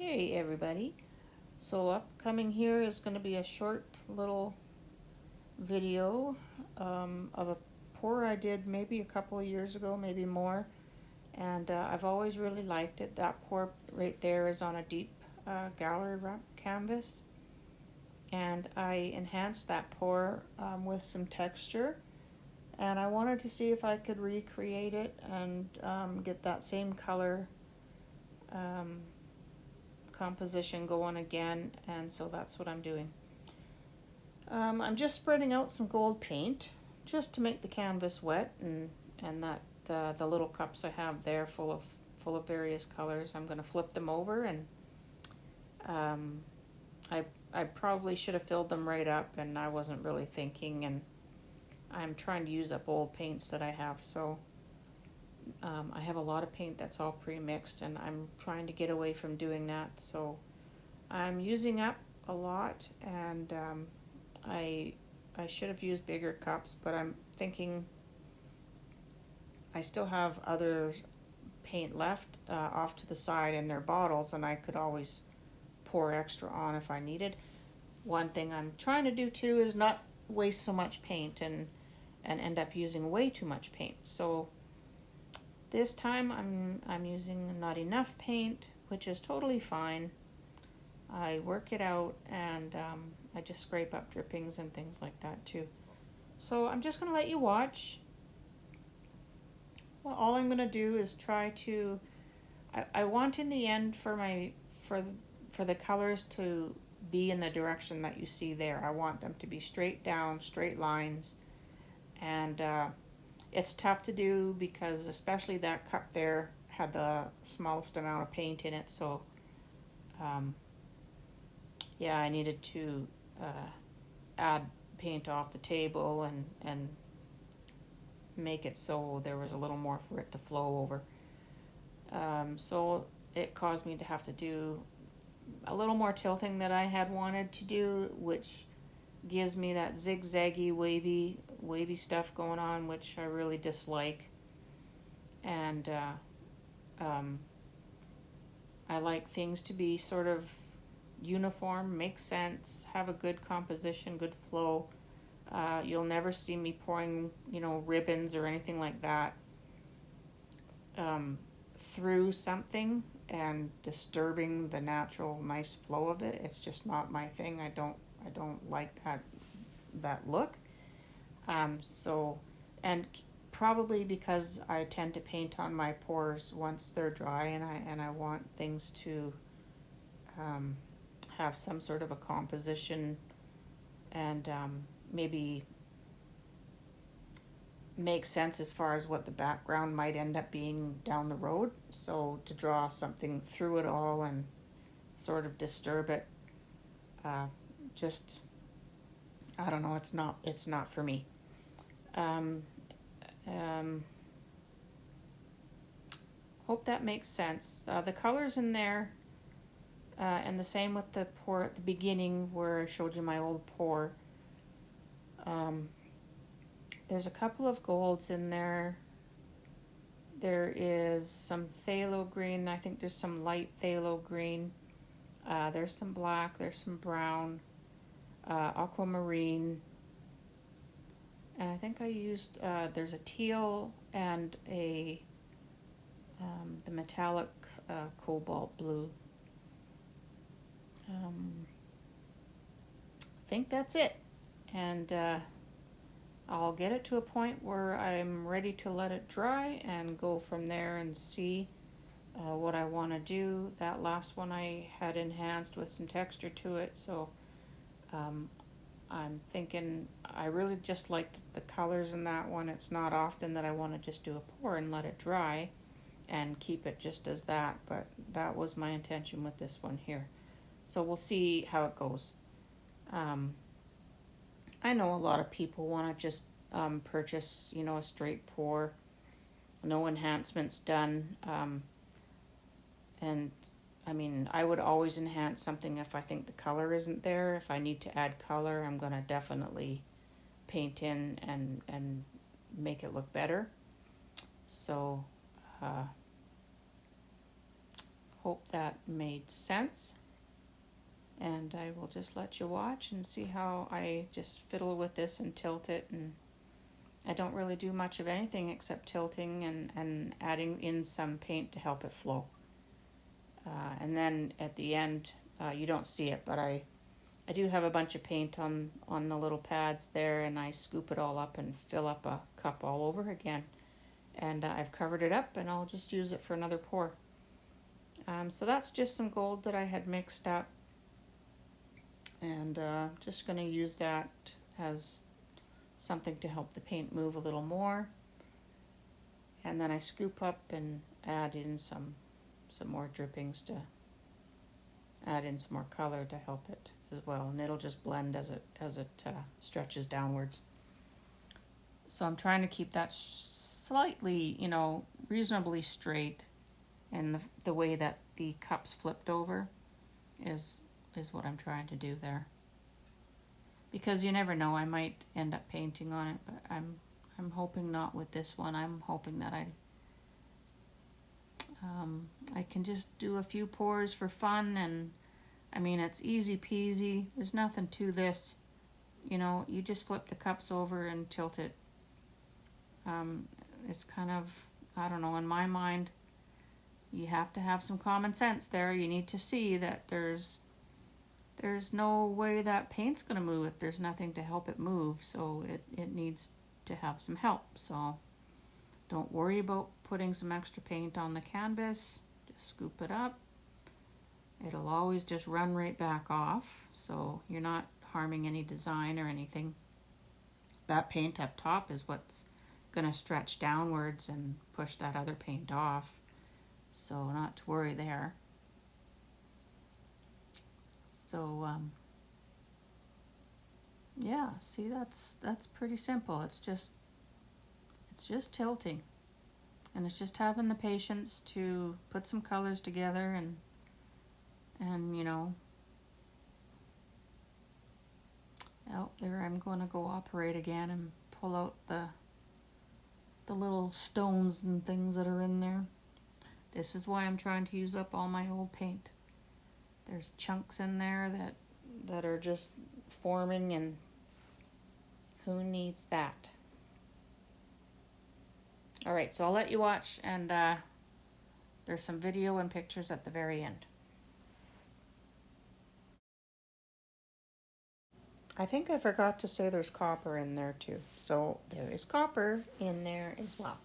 Hey everybody. So upcoming here is going to be a short little video of a pour I did maybe a couple of years ago, maybe more. And I've always really liked it. That pour right there is on a deep gallery wrap canvas. And I enhanced that pour with some texture. And I wanted to see if I could recreate it and get that same color um, composition going again, and so that's what I'm doing. I'm just spreading out some gold paint just to make the canvas wet, and that the little cups I have there full of various colors. I'm going to flip them over, and um, I probably should have filled them right up, and I wasn't really thinking, and I'm trying to use up old paints that I have, so I have a lot of paint that's all pre-mixed, and I'm trying to get away from doing that, so I'm using up a lot, and I I should have used bigger cups, but I'm thinking I still have other paint left off to the side in their bottles, and I could always pour extra on if I needed. One thing I'm trying to do too is not waste so much paint and end up using way too much paint. So this time I'm using not enough paint, which is totally fine. I work it out, and I just scrape up drippings and things like that too. So I'm just going to let you watch. Well, all I'm going to do is try to. I want in the end for the colors to be in the direction that you see there. I want them to be straight down, straight lines, and it's tough to do because especially that cup there had the smallest amount of paint in it. So um, yeah, I needed to add paint off the table and make it so there was a little more for it to flow over. So it caused me to have to do a little more tilting that I had wanted to do, which gives me that zigzaggy, wavy stuff going on, which I really dislike. And um, I like things to be sort of uniform, make sense, have a good composition, good flow. You'll never see me pouring, ribbons or anything like that through something and disturbing the natural, nice flow of it. It's just not my thing. I don't like that look. So, and probably because I tend to paint on my pores once they're dry, and I want things to um, have some sort of a composition and maybe make sense as far as what the background might end up being down the road. So to draw something through it all and sort of disturb it, uh, just I don't know. It's not for me. Um, um, Hope that makes sense. The colors in there, and the same with the pour at the beginning where I showed you my old pour. Um, there's a couple of golds in there. There is some phthalo green. I think there's some light phthalo green. There's some black. There's some brown, aquamarine, and I think I used. There's a teal and a the metallic cobalt blue. I think that's it, and I'll get it to a point where I'm ready to let it dry and go from there and see what I want to do. That last one I had enhanced with some texture to it, so um, I'm thinking I really just liked the colors in that one. It's not often that I want to just do a pour and let it dry and keep it just as that, but that was my intention with this one here. So we'll see how it goes. Um, I know a lot of people want to just purchase, a straight pour, no enhancements done. And I mean, I would always enhance something if I think the color isn't there. If I need to add color, I'm going to definitely paint in and make it look better. So hope that made sense. And I will just let you watch and see how I just fiddle with this and tilt it. And I don't really do much of anything except tilting and adding in some paint to help it flow. And then at the end, you don't see it, but I do have a bunch of paint on the little pads there, and I scoop it all up and fill up a cup all over again. And I've covered it up, and I'll just use it for another pour. So that's just some gold that I had mixed up, and just going to use that as something to help the paint move a little more. And then I scoop up and add in some more drippings to add in some more color to help it as well, and it'll just blend as it stretches downwards. So I'm trying to keep that slightly, reasonably straight, and the way that the cup's flipped over is what I'm trying to do there. Because you never know, I might end up painting on it, but I'm hoping not with this one. I'm hoping that I can just do a few pours for fun, and I mean, it's easy peasy. There's nothing to this. You just flip the cups over and tilt it. It's kind of, I don't know, in my mind, you have to have some common sense there. You need to see that there's no way that paint's going to move if there's nothing to help it move. So it needs to have some help. So don't worry about putting some extra paint on the canvas. Just scoop it up. It'll always just run right back off, so you're not harming any design or anything. That paint up top is what's going to stretch downwards and push that other paint off, so not to worry there. So yeah, see, that's pretty simple. It's just tilting, and it's just having the patience to put some colors together and out there I'm going to go operate again and pull out the little stones and things that are in there. This is why I'm trying to use up all my old paint. There's chunks in there that are just forming, and who needs that? Alright, so I'll let you watch, and there's some video and pictures at the very end. I think I forgot to say there's copper in there too. So there is copper in there as well.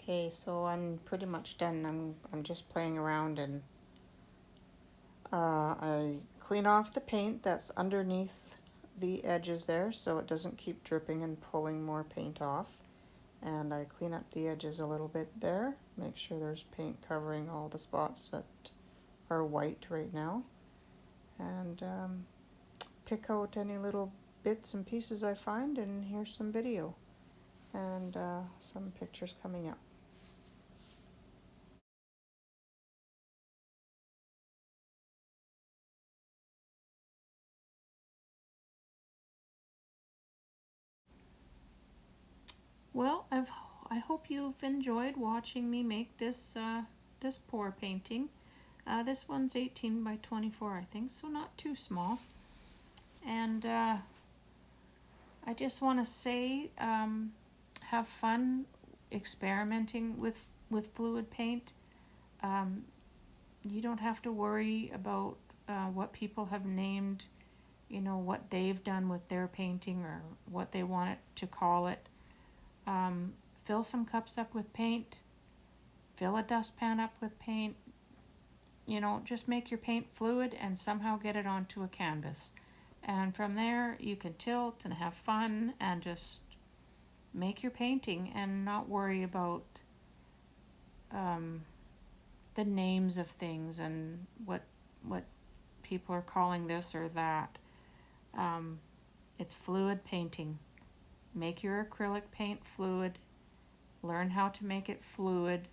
Okay, so I'm pretty much done. I'm just playing around, and I clean off the paint that's underneath the edges there so it doesn't keep dripping and pulling more paint off. And I clean up the edges a little bit there, make sure there's paint covering all the spots that are white right now, and pick out any little bits and pieces I find, and here's some video and some pictures coming up. Well, I hope you've enjoyed watching me make this this pour painting. This one's 18 by 24, I think, so not too small. And I just want to say, have fun experimenting with fluid paint. You don't have to worry about what people have named, you know, what they've done with their painting or what they want it to call it. Fill some cups up with paint, fill a dustpan up with paint, you know, just make your paint fluid and somehow get it onto a canvas. And from there you can tilt and have fun and just make your painting and not worry about the names of things and what people are calling this or that. It's fluid painting. Make your acrylic paint fluid. Learn how to make it fluid.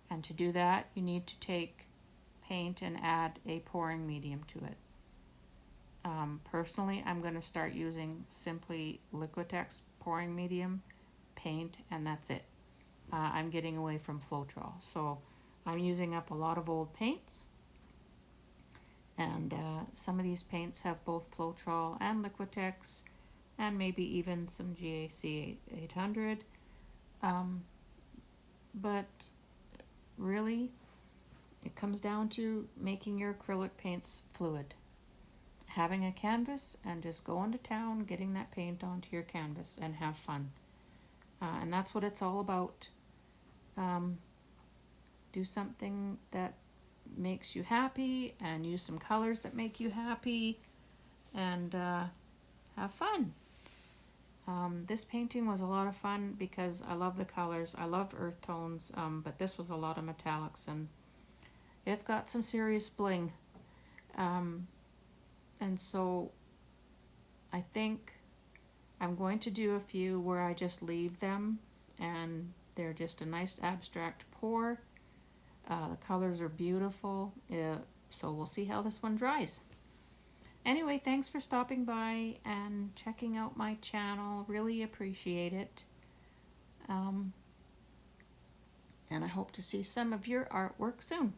And to do that, you need to take paint and add a pouring medium to it. Personally, I'm going to start using simply Liquitex pouring medium, paint, and that's it. I'm getting away from Floetrol. So I'm using up a lot of old paints. And some of these paints have both Floetrol and Liquitex, and maybe even some GAC 800. But really, it comes down to making your acrylic paints fluid. Having a canvas and just going to town, getting that paint onto your canvas and have fun. And that's what it's all about. Do something that makes you happy and use some colors that make you happy and have fun. This painting was a lot of fun because I love the colors. I love earth tones, but this was a lot of metallics and it's got some serious bling. And so I think I'm going to do a few where I just leave them and they're just a nice abstract pour. The colors are beautiful, so we'll see how this one dries. Anyway, thanks for stopping by and checking out my channel. Really appreciate it. And I hope to see some of your artwork soon.